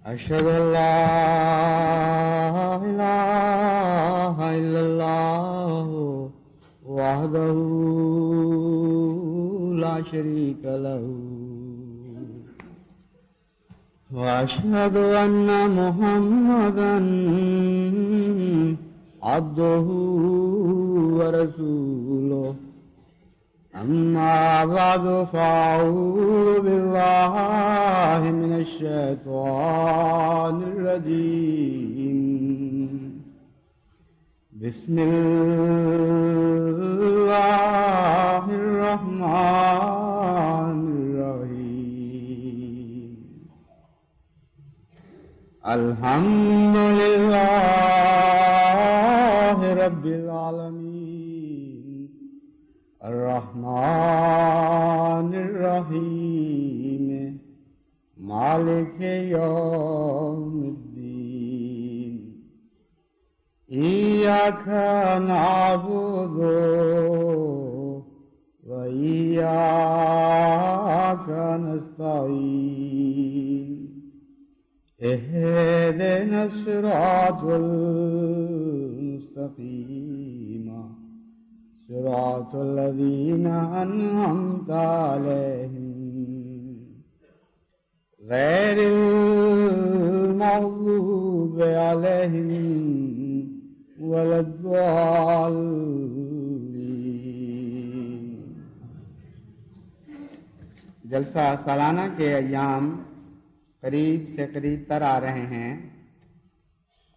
أشهد أن لا إله إلا الله وحده لا شريك له وأشهد أن محمدا عبده ورسوله أما بعد فأعوذ بالله من الشيطان الرجيم بسم الله الرحمن الرحيم الحمد لله رب العالمين الرحمن الرحيم مالك يوم الدين إياك نعبد وإياك نستعين اهدنا الصراط المستقيم صراط الذين أنعمت عليهم غير المغضوب عليهم ولا الضالين۔ جلسہ سالانہ کے ایام قریب سے قریب تر آ رہے ہیں،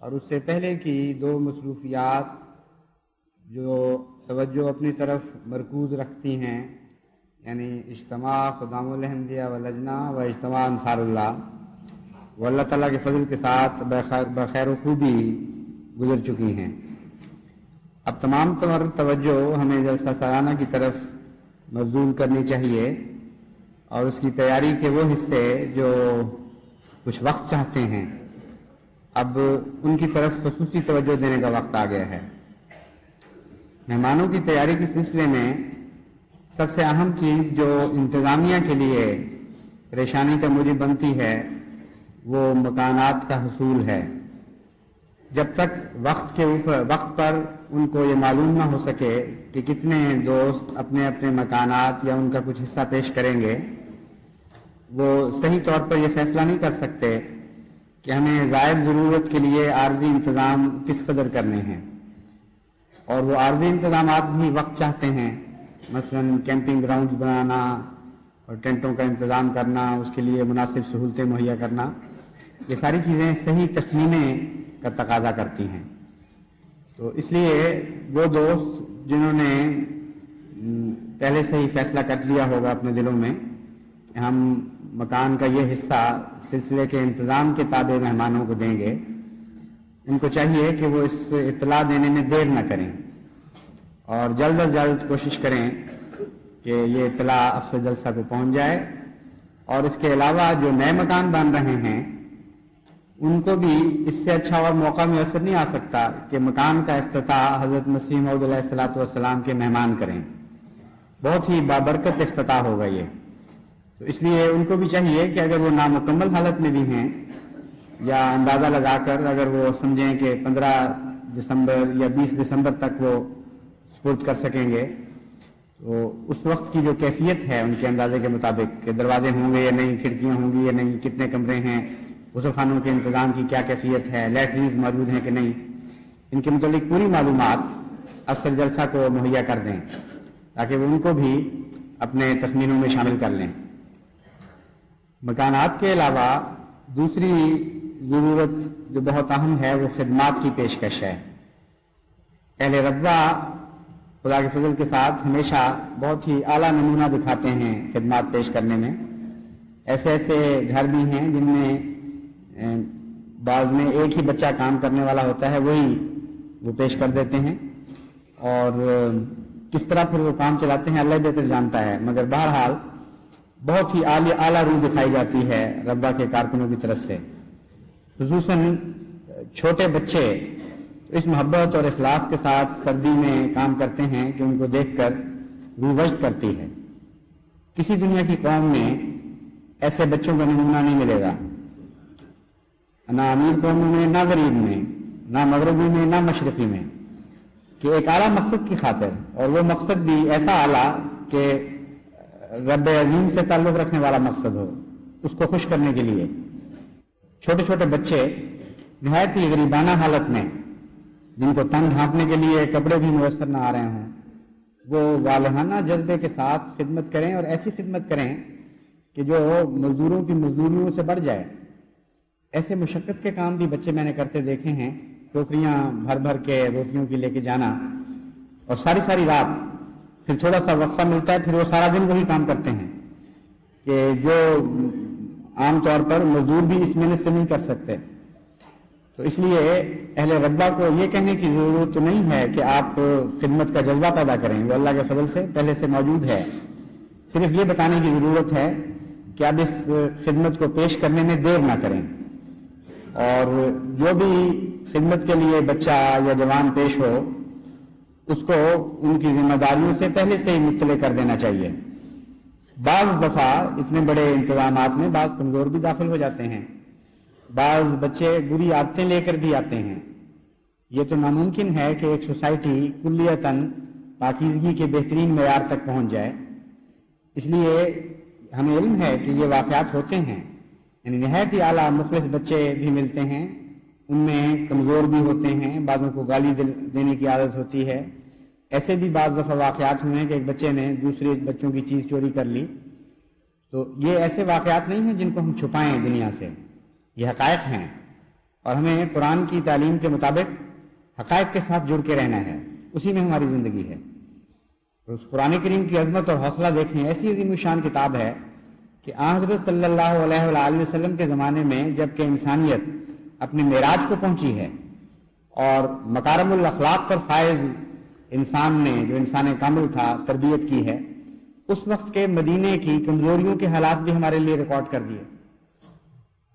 اور اس سے پہلے کی دو مصروفیات جو توجہ اپنی طرف مرکوز رکھتی ہیں، یعنی اجتماع خدام الحمدیہ واللجنہ و اجتماع انصار اللہ، وہ اللہ تعالیٰ کے فضل کے ساتھ بخیر و خوبی گزر چکی ہیں۔ اب تمام توجہ ہمیں جلسہ سالانہ کی طرف مبذول کرنی چاہیے، اور اس کی تیاری کے وہ حصے جو کچھ وقت چاہتے ہیں، اب ان کی طرف خصوصی توجہ دینے کا وقت آ گیا ہے۔ مہمانوں کی تیاری کے سلسلے میں سب سے اہم چیز جو انتظامیہ کے لیے پریشانی کا موجب بنتی ہے وہ مکانات کا حصول ہے۔ جب تک وقت پر ان کو یہ معلوم نہ ہو سکے کہ کتنے دوست اپنے اپنے مکانات یا ان کا کچھ حصہ پیش کریں گے، وہ صحیح طور پر یہ فیصلہ نہیں کر سکتے کہ ہمیں زائد ضرورت کے لیے عارضی انتظام کس قدر کرنے ہیں، اور وہ عارضی انتظامات بھی وقت چاہتے ہیں، مثلا کیمپنگ گراؤنڈز بنانا اور ٹینٹوں کا انتظام کرنا، اس کے لیے مناسب سہولتیں مہیا کرنا، یہ ساری چیزیں صحیح تخمینے کا تقاضا کرتی ہیں۔ تو اس لیے وہ دوست جنہوں نے پہلے سے ہی فیصلہ کر لیا ہوگا اپنے دلوں میں کہ ہم مکان کا یہ حصہ سلسلے کے انتظام کے تابع مہمانوں کو دیں گے، ان کو چاہیے کہ وہ اس اطلاع دینے میں دیر نہ کریں اور جلد از جلد کوشش کریں کہ یہ اطلاع افسر جلسہ کو پہنچ جائے، اور اس کے علاوہ جو نئے مکان بن رہے ہیں ان کو بھی اس سے اچھا اور موقع میسر نہیں آ سکتا کہ مکان کا افتتاح حضرت مسیح موعود علیہ السلام کے مہمان کریں۔ بہت ہی بابرکت افتتاح ہوگا یہ، تو اس لیے ان کو بھی چاہیے کہ اگر وہ نامکمل حالت میں بھی ہیں یا اندازہ لگا کر اگر وہ سمجھیں کہ 15 دسمبر یا 20 دسمبر تک وہ سپرد کر سکیں گے، تو اس وقت کی جو کیفیت ہے ان کے اندازے کے مطابق کہ دروازے ہوں گے یا نہیں، کھڑکیاں ہوں گی یا نہیں، کتنے کمرے ہیں، غسل خانوں کے انتظام کی کیا کیفیت ہے، لیٹرینز موجود ہیں کہ نہیں، ان کے متعلق پوری معلومات افسر جلسہ کو مہیا کر دیں تاکہ وہ ان کو بھی اپنے تخمینوں میں شامل کر لیں۔ مکانات کے علاوہ دوسری ضرورت جو بہت اہم ہے وہ خدمات کی پیشکش ہے۔ اہل ربوہ خدا کے فضل کے ساتھ ہمیشہ بہت ہی اعلیٰ نمونہ دکھاتے ہیں خدمات پیش کرنے میں۔ ایسے ایسے گھر بھی ہیں جن میں بعض میں ایک ہی بچہ کام کرنے والا ہوتا ہے، وہی وہ پیش کر دیتے ہیں، اور کس طرح پھر وہ کام چلاتے ہیں اللہ بہتر جانتا ہے، مگر بہرحال بہت ہی اعلیٰ روح دکھائی جاتی ہے ربوہ کے کارکنوں کی طرف سے۔ خصوصاً چھوٹے بچے اس محبت اور اخلاص کے ساتھ سردی میں کام کرتے ہیں کہ ان کو دیکھ کر روح وجد کرتی ہے۔ کسی دنیا کی قوم میں ایسے بچوں کا نمونہ نہیں ملے گا۔ نہ امیر قوموں میں، نہ غریب میں، نہ مغربی میں، نہ مشرقی میں، کہ ایک اعلیٰ مقصد کی خاطر، اور وہ مقصد بھی ایسا اعلیٰ کہ رب عظیم سے تعلق رکھنے والا مقصد ہو، اس کو خوش کرنے کے لیے چھوٹے چھوٹے بچے نہایت ہی غریبانہ حالت میں، جن کو تن ڈھانپنے کے لیے کپڑے بھی میسر نہ آ رہے ہوں، وہ والہانہ جذبے کے ساتھ خدمت کریں، اور ایسی خدمت کریں کہ جو مزدوروں کی مزدوریوں سے بڑھ جائے۔ ایسے مشقت کے کام بھی بچے میں نے کرتے دیکھے ہیں، ٹوکریاں بھر بھر کے روٹیوں کی لے کے جانا، اور ساری ساری رات، پھر تھوڑا سا وقفہ ملتا ہے، پھر وہ سارا دن وہی کام کرتے ہیں کہ جو عام طور پر مزدور بھی اس محنت سے نہیں کر سکتے۔ تو اس لیے اہل ربا کو یہ کہنے کی ضرورت تو نہیں ہے کہ آپ خدمت کا جذبہ پیدا کریں، وہ اللہ کے فضل سے پہلے سے موجود ہے۔ صرف یہ بتانے کی ضرورت ہے کہ آپ اس خدمت کو پیش کرنے میں دیر نہ کریں، اور جو بھی خدمت کے لیے بچہ یا جوان پیش ہو، اس کو ان کی ذمہ داریوں سے پہلے سے ہی مطلع کر دینا چاہیے۔ بعض دفعہ اتنے بڑے انتظامات میں بعض کمزور بھی داخل ہو جاتے ہیں، بعض بچے بری عادتیں لے کر بھی آتے ہیں۔ یہ تو ناممکن ہے کہ ایک سوسائٹی کلیتاً پاکیزگی کے بہترین معیار تک پہنچ جائے۔ اس لیے ہمیں علم ہے کہ یہ واقعات ہوتے ہیں، یعنی نہایت ہی اعلیٰ مخلص بچے بھی ملتے ہیں، ان میں کمزور بھی ہوتے ہیں، بعضوں کو گالی دینے کی عادت ہوتی ہے۔ ایسے بھی بعض دفعہ واقعات ہوئے ہیں کہ ایک بچے نے دوسرے بچوں کی چیز چوری کر لی۔ تو یہ ایسے واقعات نہیں ہیں جن کو ہم چھپائیں دنیا سے، یہ حقائق ہیں، اور ہمیں قرآن کی تعلیم کے مطابق حقائق کے ساتھ جڑ کے رہنا ہے، اسی میں ہماری زندگی ہے۔ تو اس قرآن کریم کی عظمت اور حوصلہ دیکھیں، ایسی عظیم الشان کتاب ہے کہ حضرت صلی اللہ علیہ وآلہ وسلم کے زمانے میں جب کہ انسانیت اپنے معراج کو پہنچی ہے، اور مکارم الاخلاق پر فائز انسان نے، جو انسان کامل تھا، تربیت کی ہے، اس وقت کے مدینے کی کمزوریوں کے حالات بھی ہمارے لیے ریکارڈ کر دیے،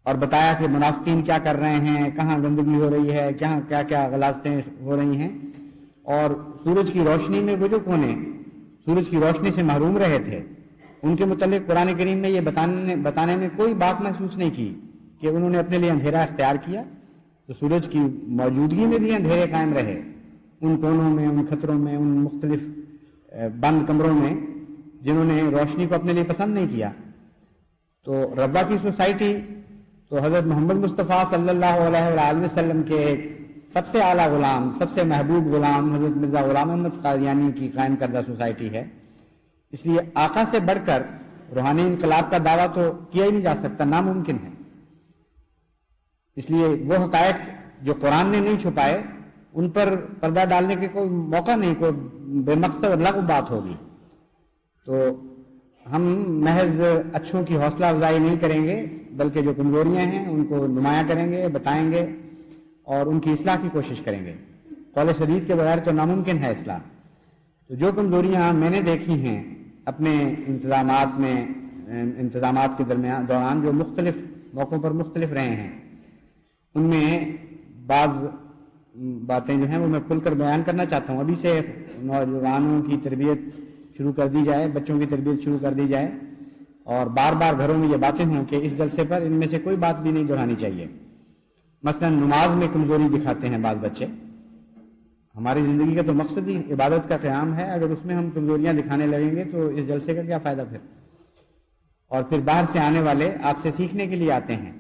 اور بتایا کہ منافقین کیا کر رہے ہیں، کہاں گندگی ہو رہی ہے، کیا کیا غلاظتیں ہو رہی ہیں، اور سورج کی روشنی میں وہ جو کونے سورج کی روشنی سے محروم رہے تھے، ان کے متعلق قرآن کریم میں یہ بتانے میں کوئی بات محسوس نہیں کی کہ انہوں نے اپنے لیے اندھیرا اختیار کیا۔ تو سورج کی موجودگی میں بھی اندھیرے قائم رہے، ان کونوں میں، ان خطروں میں، ان مختلف بند کمروں میں جنہوں نے روشنی کو اپنے لیے پسند نہیں کیا۔ تو ربا کی سوسائٹی تو حضرت محمد مصطفیٰ صلی اللہ علیہ وآلہ وسلم کے سب سے اعلیٰ غلام، سب سے محبوب غلام حضرت مرزا غلام احمد قادیانی کی قائم کردہ سوسائٹی ہے۔ اس لیے آقا سے بڑھ کر روحانی انقلاب کا دعویٰ تو کیا ہی نہیں جا سکتا، ناممکن ہے۔ اس لیے وہ حقائق جو قرآن نے نہیں چھپائے، ان پر پردہ ڈالنے کے کوئی موقع نہیں، کوئی بے مقصد لغو بات ہوگی۔ تو ہم محض اچھوں کی حوصلہ افزائی نہیں کریں گے، بلکہ جو کمزوریاں ہیں ان کو نمایاں کریں گے، بتائیں گے، اور ان کی اصلاح کی کوشش کریں گے۔ قول سدید کے بغیر تو ناممکن ہے اصلاح۔ تو جو کمزوریاں میں نے دیکھی ہیں اپنے انتظامات کے دوران، جو مختلف موقعوں پر مختلف رہے ہیں، ان میں بعض باتیں جو ہیں وہ میں کھل کر بیان کرنا چاہتا ہوں۔ ابھی سے نوجوانوں کی تربیت شروع کر دی جائے، بچوں کی تربیت شروع کر دی جائے، اور بار بار گھروں میں یہ باتیں ہوں کہ اس جلسے پر ان میں سے کوئی بات بھی نہیں دہرانی چاہیے۔ مثلا نماز میں کمزوری دکھاتے ہیں بعض بچے۔ ہماری زندگی کا تو مقصد ہی عبادت کا قیام ہے، اگر اس میں ہم کمزوریاں دکھانے لگیں گے تو اس جلسے کا کیا فائدہ پھر؟ اور پھر باہر سے آنے والے آپ سے سیکھنے کے لیے آتے ہیں۔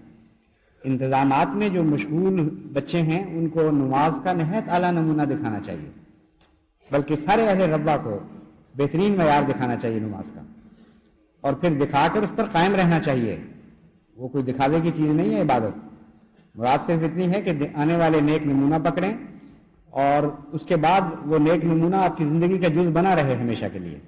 انتظامات میں جو مشغول بچے ہیں ان کو نماز کا نہایت اعلیٰ نمونہ دکھانا چاہیے، بلکہ سارے اہل ربا کو بہترین معیار دکھانا چاہیے نماز کا، اور پھر دکھا کر اس پر قائم رہنا چاہیے۔ وہ کوئی دکھاوے کی چیز نہیں ہے عبادت، مراد صرف اتنی ہے کہ آنے والے نیک نمونہ پکڑیں، اور اس کے بعد وہ نیک نمونہ آپ کی زندگی کا جز بنا رہے ہمیشہ کے لیے۔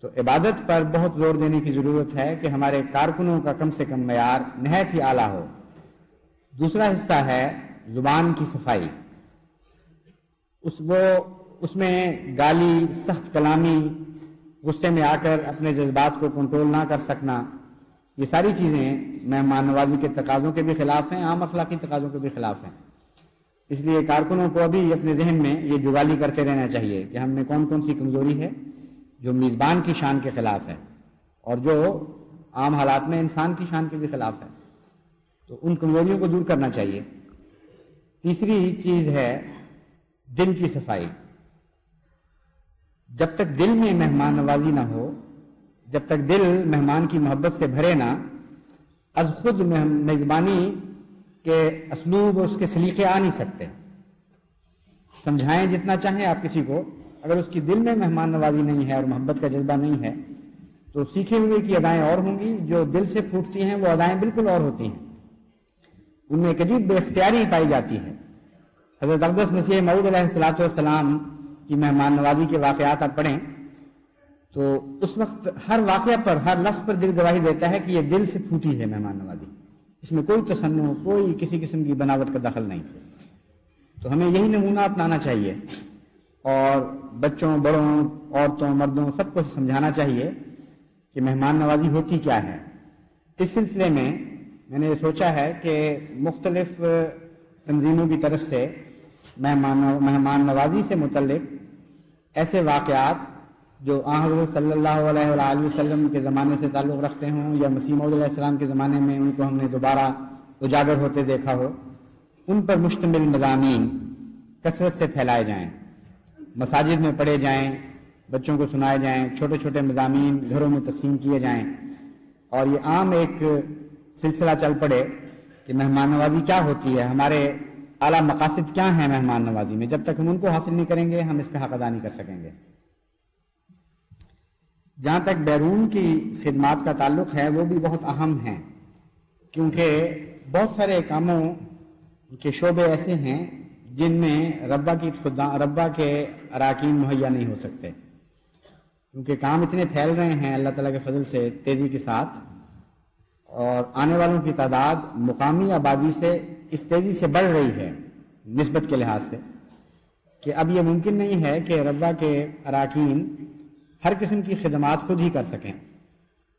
تو عبادت پر بہت زور دینے کی ضرورت ہے کہ ہمارے کارکنوں کا کم سے کم معیار نہایت ہی اعلیٰ ہو۔ دوسرا حصہ ہے زبان کی صفائی۔ اس میں گالی، سخت کلامی، غصے میں آ کر اپنے جذبات کو کنٹرول نہ کر سکنا، یہ ساری چیزیں مہمان نوازی کے تقاضوں کے بھی خلاف ہیں، عام اخلاقی تقاضوں کے بھی خلاف ہیں۔ اس لیے کارکنوں کو ابھی اپنے ذہن میں یہ جگالی کرتے رہنا چاہیے کہ ہم میں کون کون سی کمزوری ہے جو میزبان کی شان کے خلاف ہے، اور جو عام حالات میں انسان کی شان کے بھی خلاف ہے۔ تو ان کمزوریوں کو دور کرنا چاہیے۔ تیسری چیز ہے دل کی صفائی۔ جب تک دل میں مہمان نوازی نہ ہو، جب تک دل مہمان کی محبت سے بھرے نہ، از خود میزبانی کے اسلوب اور اس کے سلیقے آ نہیں سکتے۔ سمجھائیں جتنا چاہیں آپ کسی کو، اگر اس کی دل میں مہمان نوازی نہیں ہے اور محبت کا جذبہ نہیں ہے تو سیکھے ہوئے کی ادائیں اور ہوں گی، جو دل سے پھوٹتی ہیں وہ ادائیں بالکل اور ہوتی ہیں، ان میں ایک عجیب بے اختیاری پائی جاتی ہے۔ حضرت اقدس مسیح موعود علیہ السلام کی مہمان نوازی کے واقعات آپ پڑھیں تو اس وقت ہر واقعہ پر، ہر لفظ پر دل گواہی دیتا ہے کہ یہ دل سے پھوٹی ہے مہمان نوازی، اس میں کوئی تصنع، کوئی کسی قسم کی بناوٹ کا دخل نہیں۔ تو ہمیں یہی نمونہ اپنانا چاہیے اور بچوں، بڑوں، عورتوں، مردوں سب کو سمجھانا چاہیے کہ مہمان نوازی ہوتی کیا ہے۔ اس سلسلے میں نے سوچا ہے کہ مختلف تنظیموں کی طرف سے مہمان نوازی سے متعلق ایسے واقعات جو آن حضرت صلی اللہ علیہ وآلہ وسلم کے زمانے سے تعلق رکھتے ہوں یا مسیح موعود علیہ السلام کے زمانے میں ان کو ہم نے دوبارہ اجاگر ہوتے دیکھا ہو، ان پر مشتمل مضامین کثرت سے پھیلائے جائیں، مساجد میں پڑھے جائیں، بچوں کو سنائے جائیں، چھوٹے چھوٹے مضامین گھروں میں تقسیم کیے جائیں، اور یہ عام ایک سلسلہ چل پڑے کہ مہمان نوازی کیا ہوتی ہے، ہمارے اعلیٰ مقاصد کیا ہیں مہمان نوازی میں۔ جب تک ہم ان کو حاصل نہیں کریں گے ہم اس کا حق ادا نہیں کر سکیں گے۔ جہاں تک بیرون کی خدمات کا تعلق ہے وہ بھی بہت اہم ہیں، کیونکہ بہت سارے کاموں کے شعبے ایسے ہیں جن میں ربا کے اراکین مہیا نہیں ہو سکتے، کیونکہ کام اتنے پھیل رہے ہیں اللہ تعالیٰ کے فضل سے تیزی کے ساتھ، اور آنے والوں کی تعداد مقامی آبادی سے اس تیزی سے بڑھ رہی ہے نسبت کے لحاظ سے، کہ اب یہ ممکن نہیں ہے کہ ربا کے اراکین ہر قسم کی خدمات خود ہی کر سکیں۔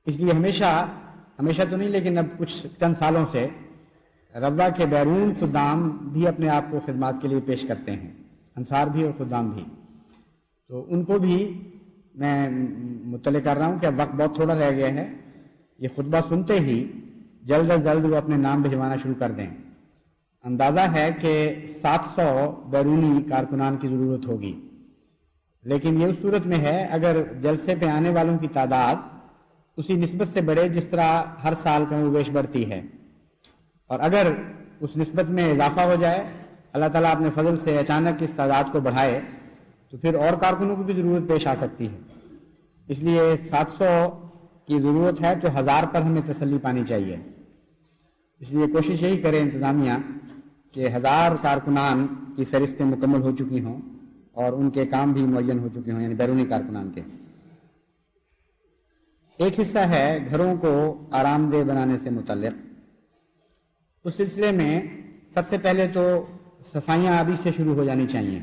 اس لیے ہمیشہ تو نہیں لیکن اب کچھ چند سالوں سے ربا کے بیرون خدام بھی اپنے آپ کو خدمات کے لیے پیش کرتے ہیں، انصار بھی اور خدام بھی۔ تو ان کو بھی میں مطلع کر رہا ہوں کہ اب وقت بہت تھوڑا رہ گیا ہے، یہ خطبہ سنتے ہی جلد از جلد وہ اپنے نام بھجوانا شروع کر دیں۔ اندازہ ہے کہ 700 بیرونی کارکنان کی ضرورت ہوگی، لیکن یہ اس صورت میں ہے اگر جلسے پہ آنے والوں کی تعداد اسی نسبت سے بڑھے جس طرح ہر سال کم و بیش بڑھتی ہے، اور اگر اس نسبت میں اضافہ ہو جائے، اللہ تعالیٰ اپنے فضل سے اچانک اس تعداد کو بڑھائے تو پھر اور کارکنوں کی بھی ضرورت پیش آ سکتی ہے۔ اس لیے 700 کی ضرورت ہے تو 1000 پر ہمیں تسلی پانی چاہیے۔ اس لیے کوشش یہی کرے انتظامیہ کہ 1000 کارکنان کی فہرستیں مکمل ہو چکی ہوں اور ان کے کام بھی معین ہو چکے ہوں، یعنی بیرونی کارکنان کے۔ ایک حصہ ہے گھروں کو آرام دہ بنانے سے متعلق۔ اس سلسلے میں سب سے پہلے تو صفائیاں ابھی سے شروع ہو جانی چاہیے،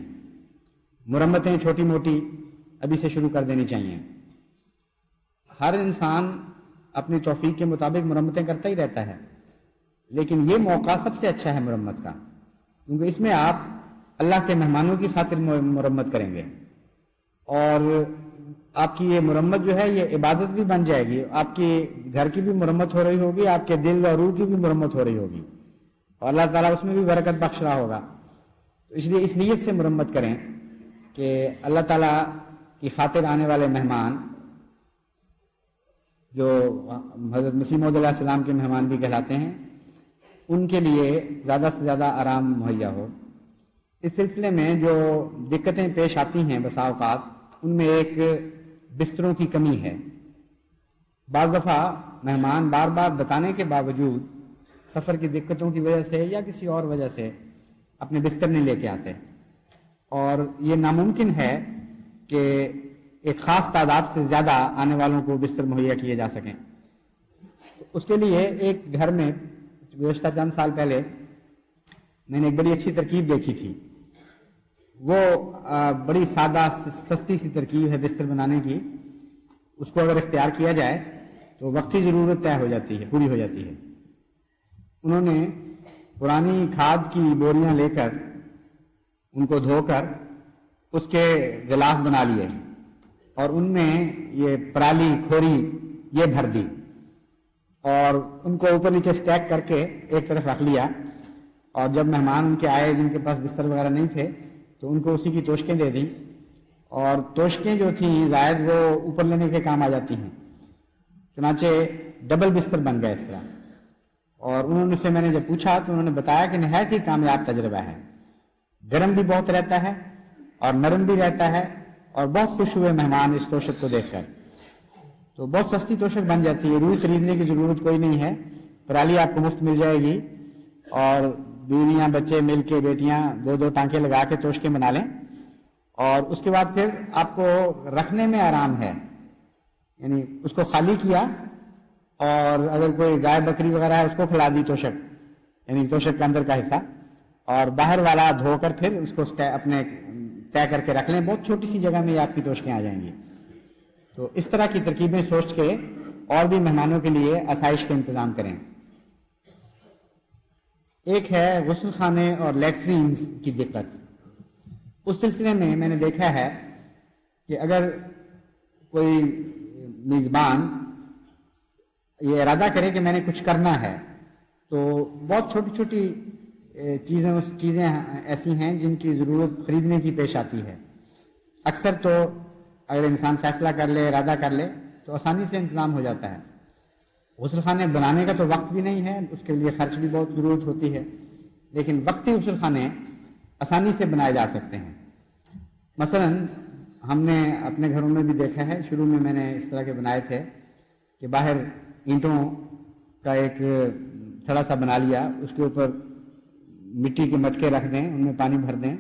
مرمتیں چھوٹی موٹی ابھی سے شروع کر دینی چاہیے۔ ہر انسان اپنی توفیق کے مطابق مرمتیں کرتا ہی رہتا ہے، لیکن یہ موقع سب سے اچھا ہے مرمت کا، کیونکہ اس میں آپ اللہ کے مہمانوں کی خاطر مرمت کریں گے، اور آپ کی یہ مرمت جو ہے یہ عبادت بھی بن جائے گی، آپ کی گھر کی بھی مرمت ہو رہی ہوگی، آپ کے دل و روح کی بھی مرمت ہو رہی ہوگی، اور اللہ تعالیٰ اس میں بھی برکت بخش رہا ہوگا۔ تو اس لیے اس نیت سے مرمت کریں کہ اللہ تعالیٰ کی خاطر آنے والے مہمان، جو حضرت مسیح موعود علیہ السلام کے مہمان بھی کہلاتے ہیں، ان کے لیے زیادہ سے زیادہ آرام مہیا ہو۔ اس سلسلے میں جو دقتیں پیش آتی ہیں بسا اوقات، ان میں ایک بستروں کی کمی ہے۔ بعض دفعہ مہمان بار بار بتانے کے باوجود سفر کی دقتوں کی وجہ سے یا کسی اور وجہ سے اپنے بستر نہیں لے کے آتے، اور یہ ناممکن ہے کہ ایک خاص تعداد سے زیادہ آنے والوں کو بستر مہیا کیے جا سکیں۔ اس کے لیے ایک گھر میں گزشتہ چند سال پہلے میں نے ایک بڑی اچھی ترکیب دیکھی تھی۔ وہ بڑی سادہ سستی سی ترکیب ہے بستر بنانے کی، اس کو اگر اختیار کیا جائے تو وقتی ضرورت طے ہو جاتی ہے، پوری ہو جاتی ہے۔ انہوں نے پرانی کھاد کی بوریاں لے کر ان کو دھو کر اس کے غلاف بنا لیے اور ان میں یہ پرالی کھوری یہ بھر دی، اور ان کو اوپر نیچے اسٹیک کر کے ایک طرف رکھ لیا، اور جب مہمان ان کے آئے جن کے پاس بستر وغیرہ نہیں تھے تو ان کو اسی کی توشکیں دے دیں، اور توشکیں جو تھیں زائد وہ اوپر لینے کے کام آ جاتی ہیں، چنانچہ ڈبل بستر بن گیا اس طرح۔ اور انہوں سے میں نے جب پوچھا تو انہوں نے بتایا کہ نہایت ہی کامیاب تجربہ ہے، گرم بھی بہت رہتا ہے اور نرم بھی رہتا ہے، اور بہت خوش ہوئے مہمان اس توشک کو دیکھ کر۔ تو بہت سستی توشک بن جاتی ہے، روئی خریدنے کی ضرورت کوئی نہیں ہے، پرالی آپ کو مفت مل جائے گی، اور بیویاں بچے مل کے بیٹیاں دو دو ٹانکے لگا کے توشکیں بنا لیں، اور اس کے بعد پھر آپ کو رکھنے میں آرام ہے، یعنی اس کو خالی کیا اور اگر کوئی گائے بکری وغیرہ ہے اس کو کھلا دی توشک، یعنی توشک کے اندر کا حصہ، اور باہر والا دھو کر پھر اس کو اپنے طے کر کے رکھ لیں، بہت چھوٹی سی جگہ میں یہ آپ کی توشکیں آ جائیں گی۔ تو اس طرح کی ترکیبیں سوچ کے اور بھی مہمانوں کے لیے آسائش کا انتظام کریں۔ ایک ہے غسل خانے اور لیٹرینز کی دقت۔ اس سلسلے میں میں نے دیکھا ہے کہ اگر کوئی میزبان یہ ارادہ کرے کہ میں نے کچھ کرنا ہے، تو بہت چھوٹی چھوٹی چیزیں ایسی ہیں جن کی ضرورت خریدنے کی پیش آتی ہے۔ اکثر تو اگر انسان فیصلہ کر لے، ارادہ کر لے تو آسانی سے انتظام ہو جاتا ہے۔ غسل خانے بنانے کا تو وقت بھی نہیں ہے، اس کے لیے خرچ بھی بہت ضرورت ہوتی ہے، لیکن وقتی غسل خانے آسانی سے بنائے جا سکتے ہیں۔ مثلا ہم نے اپنے گھروں میں بھی دیکھا ہے، شروع میں نے اس طرح کے بنائے تھے کہ باہر اینٹوں کا ایک تھوڑا سا بنا لیا، اس کے اوپر مٹی کے مٹکے رکھ دیں، ان میں پانی بھر دیں،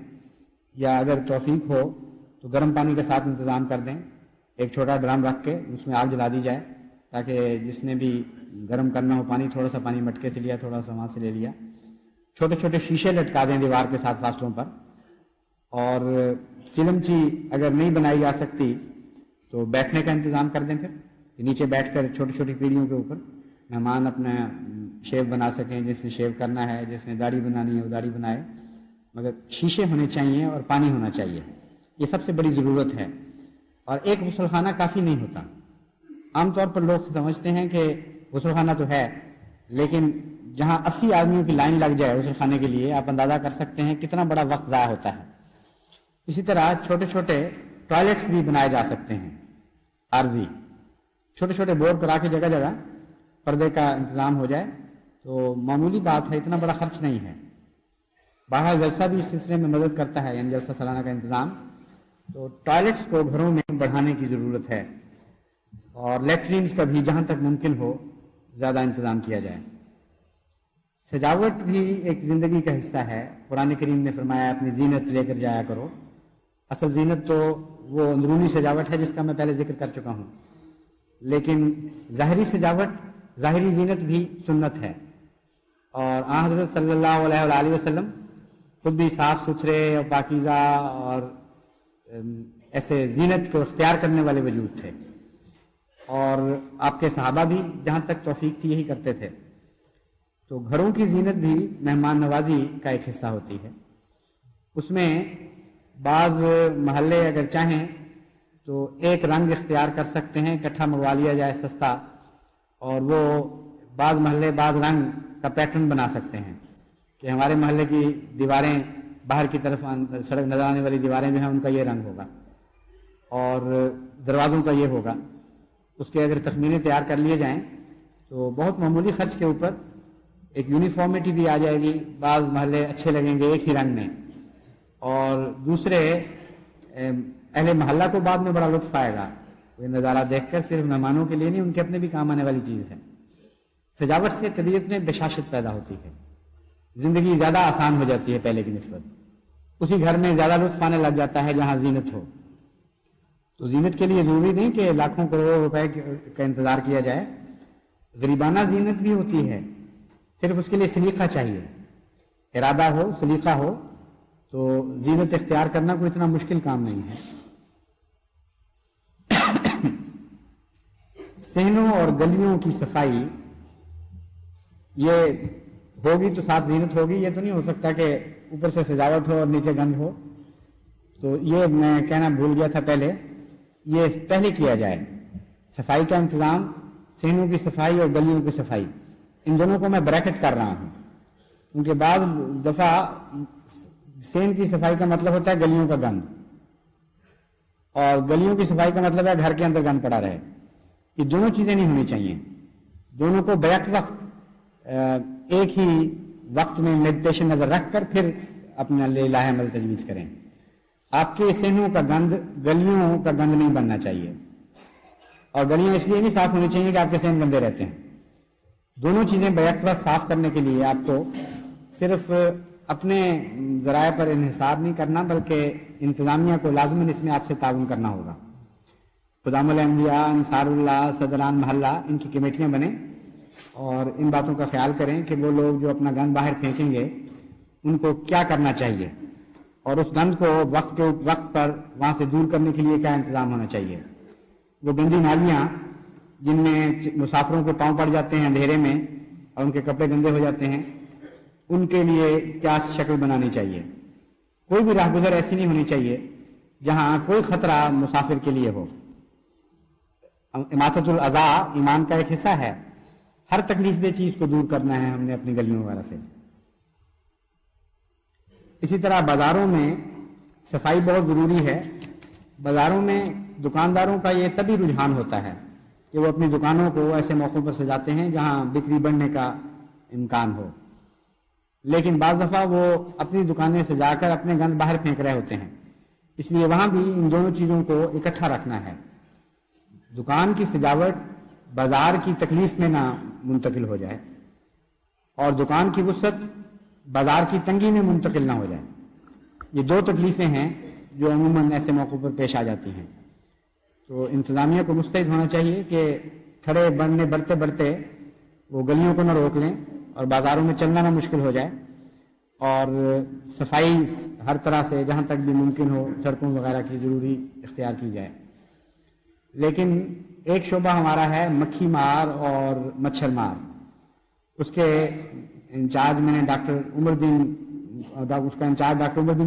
یا اگر توفیق ہو تو گرم پانی کے ساتھ انتظام کر دیں، ایک چھوٹا ڈرم رکھ کے اس میں آگ جلا دی جائے، تاکہ جس نے بھی گرم کرنا ہو پانی، تھوڑا سا پانی مٹکے سے لیا، تھوڑا سا وہاں سے لے لیا۔ چھوٹے چھوٹے شیشے لٹکا دیں دیوار کے ساتھ فاصلوں پر، اور چلمچی اگر نہیں بنائی جا سکتی تو بیٹھنے کا انتظام کر دیں، پھر نیچے بیٹھ کر چھوٹی چھوٹی پیڑھیوں کے اوپر مہمان اپنا شیو بنا سکیں، جس نے شیو کرنا ہے، جس نے داڑھی بنانی ہے وہ داڑھی بنائے، مگر شیشے ہونے چاہیے اور پانی ہونا چاہیے، یہ سب سے بڑی ضرورت ہے۔ اور ایک غسل خانہ کافی نہیں ہوتا۔ عام طور پر لوگ سمجھتے ہیں کہ غسل خانہ تو ہے، لیکن جہاں 80 آدمیوں کی لائن لگ جائے غسل خانے کے لیے، آپ اندازہ کر سکتے ہیں کتنا بڑا وقت ضائع ہوتا ہے۔ اسی طرح چھوٹے چھوٹے ٹوائلٹس بھی بنائے جا سکتے ہیں، عارضی چھوٹے چھوٹے بور کرا کے جگہ جگہ پردے کا انتظام ہو جائے تو معمولی بات ہے، اتنا بڑا خرچ نہیں ہے۔ بہرحال جلسہ بھی اس سلسلے میں مدد کرتا ہے، یعنی جلسہ سالانہ کا انتظام۔ تو ٹوائلٹس کو گھروں میں بڑھانے کی ضرورت ہے، اور لیٹرینز کا بھی جہاں تک ممکن ہو زیادہ انتظام کیا جائے۔ سجاوٹ بھی ایک زندگی کا حصہ ہے۔ قرآن کریم نے فرمایا اپنی زینت لے کر جایا کرو۔ اصل زینت تو وہ اندرونی سجاوٹ ہے جس کا میں پہلے ذکر کر چکا ہوں، لیکن ظاہری سجاوٹ، ظاہری زینت بھی سنت ہے، اور آن حضرت صلی اللہ علیہ وآلہ وسلم خود بھی صاف ستھرے اور پاکیزہ اور ایسے زینت کو اختیار کرنے والے وجود تھے، اور آپ کے صحابہ بھی جہاں تک توفیق تھی یہی کرتے تھے۔ تو گھروں کی زینت بھی مہمان نوازی کا ایک حصہ ہوتی ہے۔ اس میں بعض محلے اگر چاہیں تو ایک رنگ اختیار کر سکتے ہیں، اکٹھا منگوا لیا جائے سستا، اور وہ بعض محلے بعض رنگ کا پیٹرن بنا سکتے ہیں کہ ہمارے محلے کی دیواریں باہر کی طرف سڑک نظر آنے والی دیواریں جو ہیں ان کا یہ رنگ ہوگا، اور دروازوں کا یہ ہوگا۔ اس کے اگر تخمینے تیار کر لیے جائیں تو بہت معمولی خرچ کے اوپر ایک یونیفارمٹی بھی آ جائے گی، بعض محلے اچھے لگیں گے ایک ہی رنگ میں، اور دوسرے اہل محلہ کو بعد میں بڑا لطف آئے گا۔ یہ نظارہ دیکھ کر صرف مہمانوں کے لیے نہیں، ان کے اپنے بھی کام آنے والی چیز ہے۔ سجاوٹ سے طبیعت میں بشاشت پیدا ہوتی ہے، زندگی زیادہ آسان ہو جاتی ہے پہلے کی نسبت، اسی گھر میں زیادہ لطف آنے لگ جاتا ہے جہاں زینت ہو۔ تو زینت کے لیے ضروری نہیں کہ لاکھوں کروڑوں روپے کا انتظار کیا جائے، غریبانہ زینت بھی ہوتی ہے، صرف اس کے لیے سلیقہ چاہیے، ارادہ ہو، سلیقہ ہو، تو زینت اختیار کرنا کوئی اتنا مشکل کام نہیں ہے۔ صحنوں اور گلیوں کی صفائی یہ ہوگی تو ساتھ زینت ہوگی، یہ تو نہیں ہو سکتا کہ اوپر سے سجاوٹ ہو اور نیچے گند ہو۔ تو یہ میں کہنا بھول گیا تھا پہلے، یہ پہلے کیا جائے۔ صفائی کا انتظام صحنوں کی صفائی اور گلیوں کی صفائی، ان دونوں کو میں بریکٹ کر رہا ہوں، کیونکہ بعض دفعہ صحن کی صفائی کا مطلب ہوتا ہے گلیوں کا گند، اور گلیوں کی صفائی کا مطلب ہے گھر کے اندر گند پڑا رہے۔ یہ دونوں چیزیں نہیں ہونی چاہیے، دونوں کو بیک وقت ایک ہی وقت میں میڈیٹیشن نظر رکھ کر پھر اپنا لاہ عمل تجویز کریں۔ آپ کے صحنوں کا گند گلیوں کا گند نہیں بننا چاہیے، اور گلیاں اس لیے نہیں صاف ہونی چاہیے کہ آپ کے صحن گندے رہتے ہیں۔ دونوں چیزیں بیک وقت صاف کرنے کے لیے آپ کو صرف اپنے ذرائع پر انحصار نہیں کرنا، بلکہ انتظامیہ کو لازماً اس میں آپ سے تعاون کرنا ہوگا۔ خدام الانبیاء، انصار اللہ، صدران محلہ، ان کی کمیٹیاں بنیں اور ان باتوں کا خیال کریں کہ وہ لوگ جو اپنا گند باہر پھینکیں گے ان کو کیا کرنا چاہیے، اور اس گند کو وقت پر وہاں سے دور کرنے کے لیے کیا انتظام ہونا چاہیے۔ وہ گندی نالیاں جن میں مسافروں کے پاؤں پڑ جاتے ہیں اندھیرے میں اور ان کے کپڑے گندے ہو جاتے ہیں، ان کے لیے کیا شکل بنانی چاہیے۔ کوئی بھی راہ گزر ایسی نہیں ہونی چاہیے جہاں کوئی خطرہ مسافر کے لیے ہو۔ اماطۃ الاذی ایمان کا ایک حصہ ہے، ہر تکلیف دہ چیز کو دور کرنا ہے ہم نے اپنی گلیوں وغیرہ سے۔ اسی طرح بازاروں میں صفائی بہت ضروری ہے۔ بازاروں میں دکانداروں کا یہ طبی رجحان ہوتا ہے کہ وہ اپنی دکانوں کو ایسے موقعوں پر سجاتے ہیں جہاں بکری بڑھنے کا امکان ہو، لیکن بعض دفعہ وہ اپنی دکانیں سجا کر اپنے گند باہر پھینک رہے ہوتے ہیں، اس لیے وہاں بھی ان دونوں چیزوں کو اکٹھا رکھنا ہے۔ دکان کی سجاوٹ بازار کی تکلیف میں نہ منتقل ہو جائے، اور دکان کی وسعت بازار کی تنگی میں منتقل نہ ہو جائے۔ یہ دو تکلیفیں ہیں جو عموماً ایسے موقعوں پر پیش آ جاتی ہیں۔ تو انتظامیہ کو مستعد ہونا چاہیے کہ کھڑے بڑھتے وہ گلیوں کو نہ روک لیں اور بازاروں میں چلنا نہ مشکل ہو جائے، اور صفائی ہر طرح سے جہاں تک بھی ممکن ہو سڑکوں وغیرہ کی ضروری اختیار کی جائے۔ لیکن ایک شعبہ ہمارا ہے مکھی مار اور مچھر مار، اس کے انچارج میں نے ڈاکٹر عمر الدین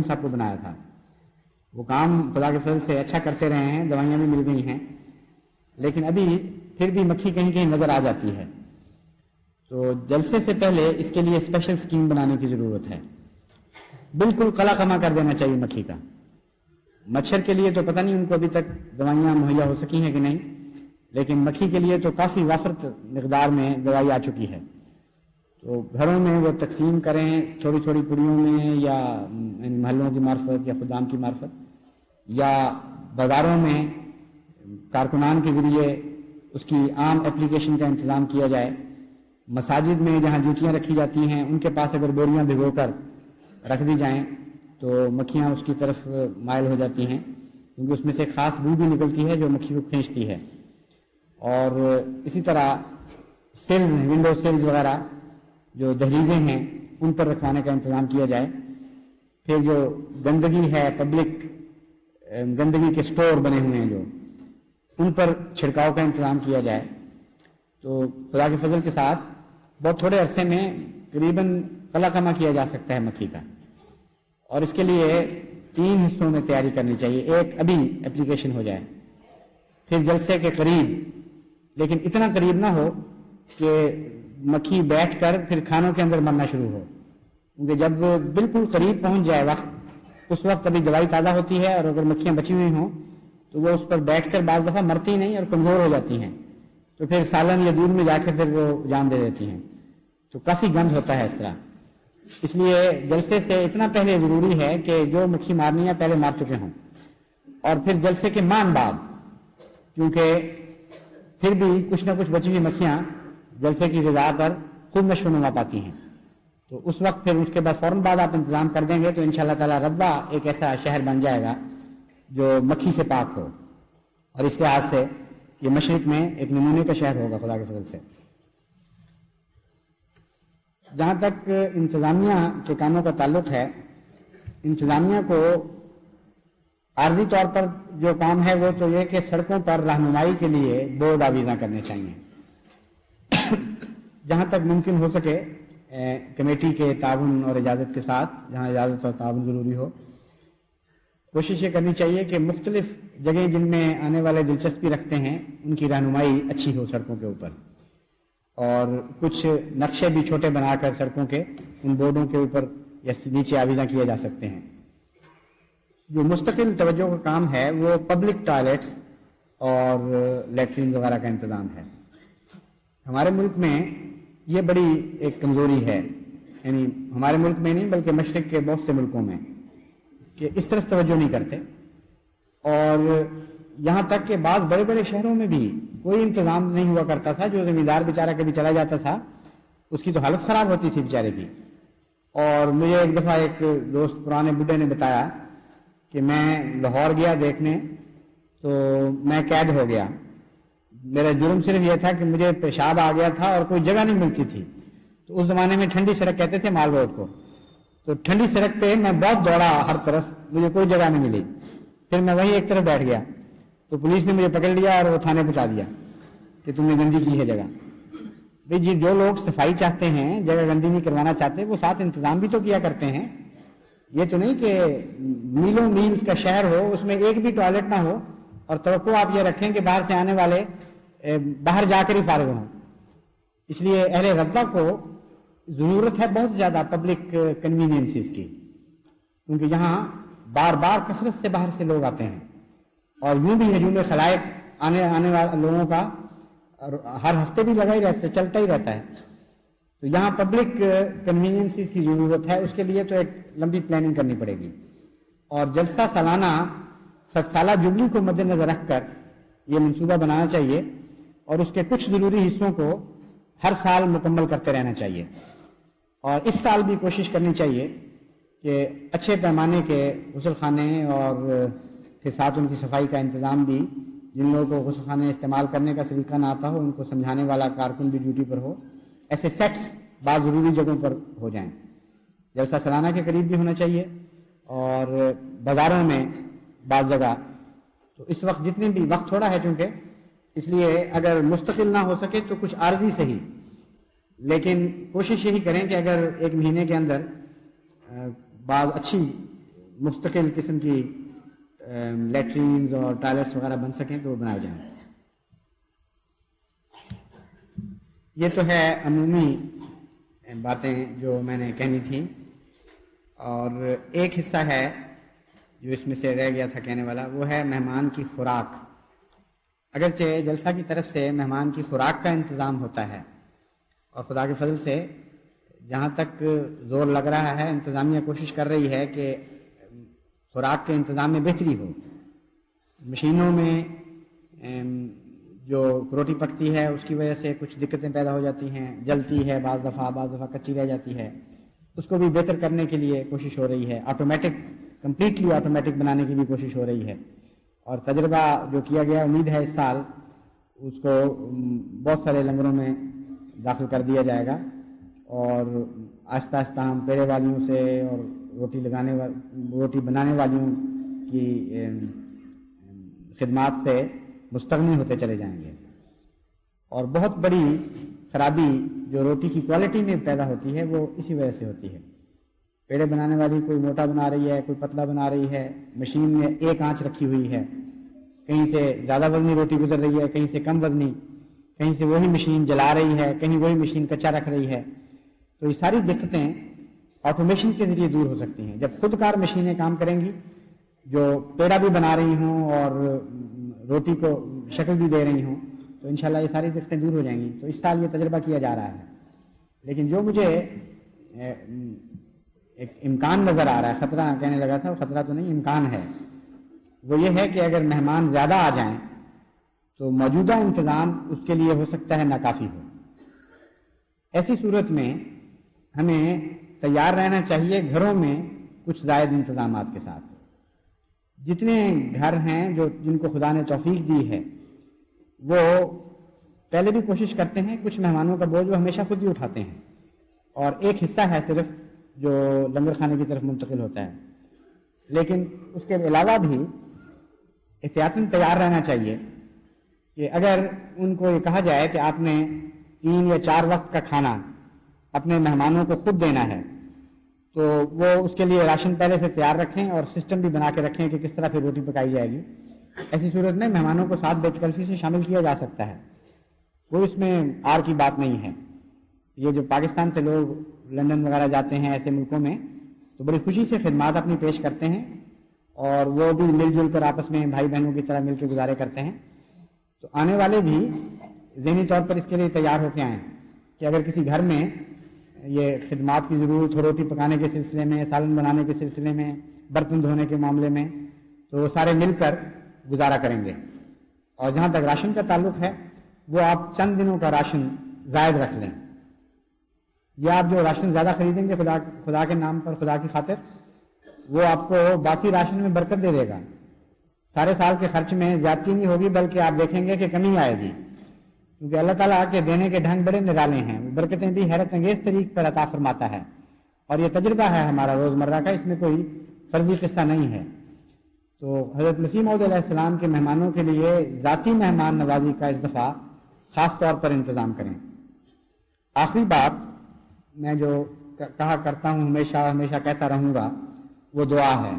صاحب کو بنایا تھا۔ وہ کام خدا کے فضل سے اچھا کرتے رہے ہیں، دوائیاں بھی مل گئی ہیں، لیکن ابھی پھر بھی مکھی کہیں کہیں نظر آ جاتی ہے۔ تو جلسے سے پہلے اس کے لیے اسپیشل سکیم بنانے کی ضرورت ہے۔ بالکل قلع کما کر دینا چاہیے مکھی کا۔ مچھر کے لیے تو پتہ نہیں ان کو ابھی تک دوائیاں مہیا ہو سکی ہیں کہ نہیں، لیکن مکھی کے لیے تو کافی وافر مقدار میں دوائی آ چکی ہے۔ تو گھروں میں وہ تقسیم کریں تھوڑی تھوڑی پڑیوں میں، یا محلوں کی معرفت یا خدام کی معرفت، یا بازاروں میں کارکنان کے ذریعے اس کی عام اپلیکیشن کا انتظام کیا جائے۔ مساجد میں جہاں جوتیاں رکھی جاتی ہیں ان کے پاس اگر بوریاں بھگو کر رکھ دی جائیں تو مکھیاں اس کی طرف مائل ہو جاتی ہیں، کیونکہ اس میں سے خاص بو بھی نکلتی ہے جو مکھی کو کھینچتی ہے۔ اور اسی طرح سیلز، ونڈو سیلز وغیرہ جو دہلیزیں ہیں ان پر رکھوانے کا انتظام کیا جائے۔ پھر جو گندگی ہے، پبلک گندگی کے سٹور بنے ہوئے ہیں جو، ان پر چھڑکاؤ کا انتظام کیا جائے۔ تو خدا کے فضل کے ساتھ بہت تھوڑے عرصے میں قریباً قلع کما کیا جا سکتا ہے مکھی کا، اور اس کے لیے 3 حصوں میں تیاری کرنی چاہیے۔ ایک ابھی اپلیکیشن ہو جائے، پھر جلسے کے قریب، لیکن اتنا قریب نہ ہو کہ مکھی بیٹھ کر پھر کھانوں کے اندر مرنا شروع ہو، کیونکہ جب بالکل قریب پہنچ جائے وقت، اس وقت ابھی دوائی تازہ ہوتی ہے، اور اگر مکھیاں بچی ہوئی ہوں تو وہ اس پر بیٹھ کر بعض دفعہ مرتی نہیں اور کمزور ہو جاتی ہیں، تو پھر سالن یا دودھ میں جا کے پھر وہ جان دے دیتی ہیں۔ تو کافی گند ہوتا ہے اس طرح، اس لیے جلسے سے اتنا پہلے ضروری ہے کہ جو مکھی مارنی ہے پہلے مار چکے ہوں، اور پھر جلسے کے مان بعد، کیونکہ پھر بھی کچھ نہ کچھ بچی ہوئی مکھیاں جلسے کی غذا پر خوب نشو و نما پاتی ہیں، تو اس وقت پھر اس کے بعد فوراً بعد آپ انتظام کر دیں گے تو انشاءاللہ تعالی ربہ ایک ایسا شہر بن جائے گا جو مکھی سے پاک ہو، اور اس لحاظ سے یہ مشرق میں ایک نمونے کا شہر ہوگا خدا کے فضل سے۔ جہاں تک انتظامیہ کے کاموں کا تعلق ہے، انتظامیہ کو عارضی طور پر جو کام ہے وہ تو یہ کہ سڑکوں پر رہنمائی کے لیے بورڈ آویزاں کرنے چاہیے۔ جہاں تک ممکن ہو سکے کمیٹی کے تعاون اور اجازت کے ساتھ، جہاں اجازت اور تعاون ضروری ہو، کوشش یہ کرنی چاہیے کہ مختلف جگہیں جن میں آنے والے دلچسپی رکھتے ہیں ان کی رہنمائی اچھی ہو سڑکوں کے اوپر، اور کچھ نقشے بھی چھوٹے بنا کر سڑکوں کے ان بورڈوں کے اوپر یا نیچے آویزاں کیے جا سکتے ہیں۔ جو مستقل توجہ کا کام ہے وہ پبلک ٹوائلٹس اور لیٹرین وغیرہ کا انتظام ہے۔ ہمارے ملک میں یہ بڑی ایک کمزوری ہے، یعنی ہمارے ملک میں نہیں بلکہ مشرق کے بہت سے ملکوں میں، کہ اس طرف توجہ نہیں کرتے، اور یہاں تک کہ بعض بڑے بڑے شہروں میں بھی کوئی انتظام نہیں ہوا کرتا تھا۔ جو زمیندار بیچارہ کبھی چلا جاتا تھا اس کی تو حالت خراب ہوتی تھی بیچارے کی۔ اور مجھے ایک دفعہ ایک دوست پرانے بڈھے نے بتایا کہ میں لاہور گیا دیکھنے تو میں قید ہو گیا، میرا جرم صرف یہ تھا کہ مجھے پیشاب آ گیا تھا اور کوئی جگہ نہیں ملتی تھی۔ تو اس زمانے میں ٹھنڈی سڑک کہتے تھے مال روڈ کو، تو ٹھنڈی سڑک پہ میں بہت دوڑا ہر طرف، مجھے کوئی جگہ نہیں ملی۔ پھر میں وہیں ایک طرف بیٹھ گیا تو پولیس نے مجھے پکڑ لیا اور وہ تھانے پہنچا دیا کہ تم نے گندی کی ہے جگہ۔ بھئی جی جو لوگ صفائی چاہتے ہیں، جگہ گندی نہیں کروانا چاہتے، وہ ساتھ انتظام بھی تو کیا کرتے ہیں۔ یہ تو نہیں کہ میلوں میلز کا شہر ہو اس میں ایک بھی ٹوائلٹ نہ ہو اور توقع آپ یہ رکھیں کہ باہر سے آنے والے باہر جا کر ہی فارغ ہوں۔ اس لیے اہل رقبہ کو ضرورت ہے بہت زیادہ پبلک کنوینئنسز کی، کیونکہ یہاں بار بار کثرت سے باہر سے لوگ آتے ہیں، اور یوں بھی ہجوم خلائق آنے والے لوگوں کا ہر ہفتے بھی لگا ہی رہتا ہے، چلتا ہی رہتا ہے۔ تو یہاں پبلک کنوینئنسز کی ضرورت ہے، اس کے لیے تو ایک لمبی پلاننگ کرنی پڑے گی، اور جلسہ سالانہ 7 سالہ جبلی کو مد نظر رکھ کر یہ منصوبہ بنانا چاہیے، اور اس کے کچھ ضروری حصوں کو ہر سال مکمل کرتے رہنا چاہیے۔ اور اس سال بھی کوشش کرنی چاہیے کہ اچھے پیمانے کے غسل خانے اور پھر ساتھ ان کی صفائی کا انتظام بھی، جن لوگوں کو غسل خانے استعمال کرنے کا سلیقہ نہ آتا ہو ان کو سمجھانے والا کارکن بھی ڈیوٹی پر ہو، ایسے سیٹس بعض ضروری جگہوں پر ہو جائیں۔ جلسہ سالانہ کے قریب بھی ہونا چاہیے، اور بازاروں میں بعض جگہ، تو اس وقت جتنے بھی وقت تھوڑا ہے چونکہ، اس لیے اگر مستقل نہ ہو سکے تو کچھ عارضی صحیح، لیکن کوشش یہی کریں کہ اگر ایک مہینے کے اندر بعض اچھی مستقل قسم کی لیٹرینز اور ٹوائلٹس وغیرہ بن سکیں تو وہ بنائے جائیں۔ یہ تو ہے عمومی باتیں جو میں نے کہنی تھیں، اور ایک حصہ ہے جو اس میں سے رہ گیا تھا کہنے والا، وہ ہے مہمان کی خوراک۔ اگرچہ جلسہ کی طرف سے مہمان کی خوراک کا انتظام ہوتا ہے، اور خدا کے فضل سے جہاں تک زور لگ رہا ہے انتظامیہ کوشش کر رہی ہے کہ خوراک کے انتظام میں بہتری ہو۔ مشینوں میں جو روٹی پکتی ہے اس کی وجہ سے کچھ دقتیں پیدا ہو جاتی ہیں، جلتی ہے بعض دفعہ کچی رہ جاتی ہے، اس کو بھی بہتر کرنے کے لیے کوشش ہو رہی ہے۔ آٹومیٹک، کمپلیٹلی آٹومیٹک بنانے کی بھی کوشش ہو رہی ہے، اور تجربہ جو کیا گیا امید ہے اس سال اس کو بہت سارے لنگروں میں داخل کر دیا جائے گا، اور آہستہ آہستہ ہم پیڑے والیوں سے اور روٹی بنانے والیوں کی خدمات سے مستغنی ہوتے چلے جائیں گے۔ اور بہت بڑی خرابی جو روٹی کی کوالٹی میں پیدا ہوتی ہے وہ اسی وجہ سے ہوتی ہے۔ پیڑے بنانے والی کوئی موٹا بنا رہی ہے، کوئی پتلا بنا رہی ہے، مشین میں ایک آنچ رکھی ہوئی ہے، کہیں سے زیادہ وزنی روٹی گزر رہی ہے، کہیں سے کم وزنی، کہیں سے وہی مشین جلا رہی ہے، کہیں وہی مشین کچا رکھ رہی ہے۔ تو یہ ساری دقتیں آٹومیشن کے ذریعے دور ہو سکتی ہیں۔ جب خود کار مشینیں کام کریں گی جو پیڑا بھی بنا رہی ہوں اور روٹی کو شکل بھی دے رہی ہوں، تو انشاءاللہ یہ ساری دقتیں دور ہو جائیں گی۔ تو اس سال یہ تجربہ کیا جا رہا ہے، لیکن جو مجھے ایک امکان نظر آ رہا ہے، خطرہ کہنے لگا تھا، خطرہ تو نہیں امکان ہے، وہ یہ ہے کہ اگر مہمان زیادہ آ جائیں تو موجودہ انتظام اس کے لیے ہو سکتا ہے ناکافی ہو۔ ایسی صورت میں ہمیں تیار رہنا چاہیے گھروں میں کچھ زائد انتظامات کے ساتھ۔ جتنے گھر ہیں جن کو خدا نے توفیق دی ہے وہ پہلے بھی کوشش کرتے ہیں، کچھ مہمانوں کا بوجھ وہ ہمیشہ خود ہی اٹھاتے ہیں، اور ایک حصہ ہے صرف جو لنگر خانے کی طرف منتقل ہوتا ہے، لیکن اس کے علاوہ بھی احتیاطاً تیار رہنا چاہیے کہ اگر ان کو یہ کہا جائے کہ آپ نے 3 یا 4 وقت کا کھانا اپنے مہمانوں کو خود دینا ہے، تو وہ اس کے لیے راشن پہلے سے تیار رکھیں اور سسٹم بھی بنا کے رکھیں کہ کس طرح پھر روٹی پکائی جائے گی. ایسی صورت میں مہمانوں کو ساتھ بیت کلفی سے شامل کیا جا سکتا ہے، کوئی اس میں آر کی بات نہیں ہے. یہ جو پاکستان سے لوگ لندن وغیرہ جاتے ہیں ایسے ملکوں میں تو بڑی خوشی سے خدمات اپنی پیش کرتے ہیں اور وہ بھی مل جل کر آپس میں بھائی بہنوں کی طرح مل کے گزارے کرتے ہیں. تو آنے والے بھی ذہنی طور پر اس کے لیے تیار ہو کے آئیں کہ اگر کسی گھر میں یہ خدمات کی ضرورت ہو، روٹی پکانے کے سلسلے میں، سالن بنانے کے سلسلے میں، برتن دھونے کے معاملے میں، تو وہ سارے مل کر گزارا کریں گے. اور جہاں تک راشن کا تعلق ہے وہ آپ چند دنوں کا راشن زائد رکھ لیں. یا آپ جو راشن زیادہ خریدیں گے خدا کے نام پر، خدا کی خاطر، وہ آپ کو باقی راشن میں برکت دے دے گا. سارے سال کے خرچ میں زیادتی نہیں ہوگی بلکہ آپ دیکھیں گے کہ کمی آئے گی، کیونکہ اللہ تعالیٰ کے دینے کے ڈھنگ بڑے نرالے ہیں. برکتیں بھی حیرت انگیز طریق پر عطا فرماتا ہے اور یہ تجربہ ہے ہمارا روزمرہ کا، اس میں کوئی فرضی قصہ نہیں ہے. تو حضرت مسیح موعود علیہ السلام کے مہمانوں کے لیے ذاتی مہمان نوازی کا اس دفعہ خاص طور پر انتظام کریں. آخری بات میں جو کہا کرتا ہوں، ہمیشہ کہتا رہوں گا، وہ دعا ہے.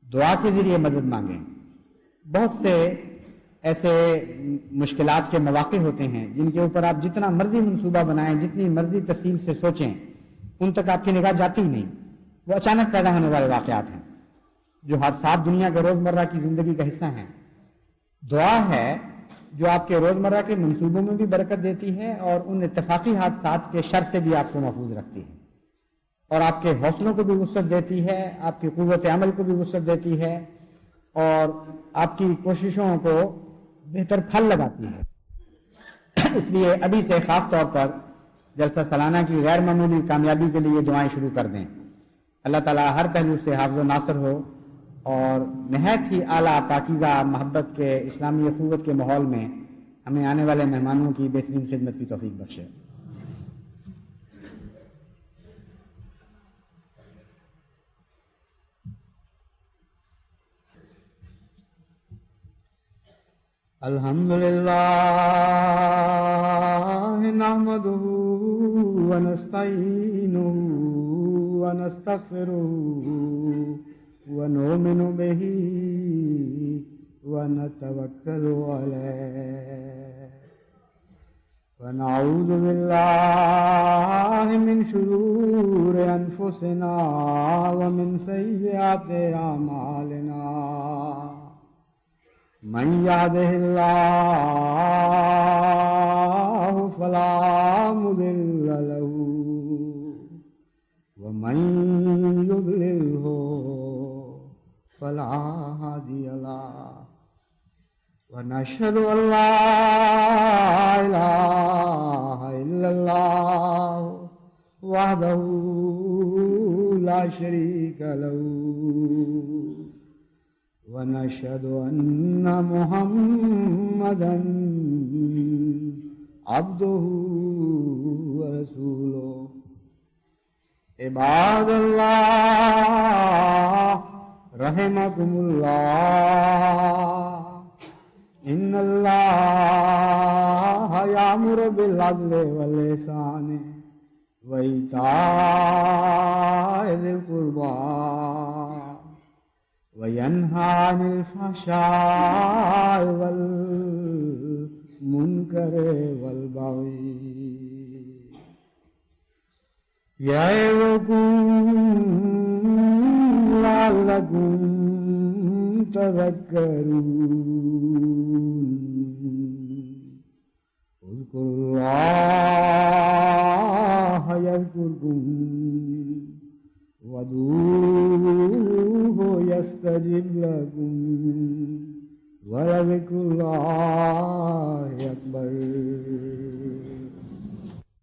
دعا کے ذریعے مدد مانگیں. بہت سے ایسے مشکلات کے مواقع ہوتے ہیں جن کے اوپر آپ جتنا مرضی منصوبہ بنائیں، جتنی مرضی تفصیل سے سوچیں، ان تک آپ کی نگاہ جاتی ہی نہیں. وہ اچانک پیدا ہونے والے واقعات ہیں جو حادثات دنیا کے روزمرہ کی زندگی کا حصہ ہیں. دعا ہے جو آپ کے روزمرہ کے منصوبوں میں بھی برکت دیتی ہے اور ان اتفاقی حادثات کے شر سے بھی آپ کو محفوظ رکھتی ہے اور آپ کے حوصلوں کو بھی وسعت دیتی ہے، آپ کی قوت عمل کو بھی وسعت دیتی ہے اور آپ کی کوششوں کو بہتر پھل لگاتی ہے. اس لیے ابھی سے خاص طور پر جلسہ سالانہ کی غیر معمولی کامیابی کے لیے دعائیں شروع کر دیں. اللہ تعالیٰ ہر پہلو سے حافظ و ناصر ہو اور نہایت ہی اعلیٰ پاکیزہ محبت کے اسلامی اخوت کے ماحول میں ہمیں آنے والے مہمانوں کی بہترین خدمت کی توفیق بخشے. الحمدللہ نحمدہ ونستعینہ ونستغفرہ ونؤمن بہ ونتوکل علیہ ونعوذ باللہ من شرور انفسنا ومن سیئات اعمالنا. من يهده الله فلا مضل له ومن يضلله فلا هادي له ونشهد أن لا إله إلا الله وحده لا شريك له ونشهد أن محمدًا عبده ورسوله. عباد الله رحمكم الله إن الله يأمر بالعدل والإحسان وإيتاء ذي القربى وَيَنْهَى عَنِ الْفَحْشَاءِ وَالْمُنْكَرِ وَالْبَغْيِ يَعِظُكُمْ لَعَلَّكُمْ تَذَكَّرُونَ. اذْكُرُوا اللَّهَ يَذْكُرْكُمْ وَادْعُوهُ يَسْتَجِبْ لَكُمْ وَلَذِكْرُ اللَّهِ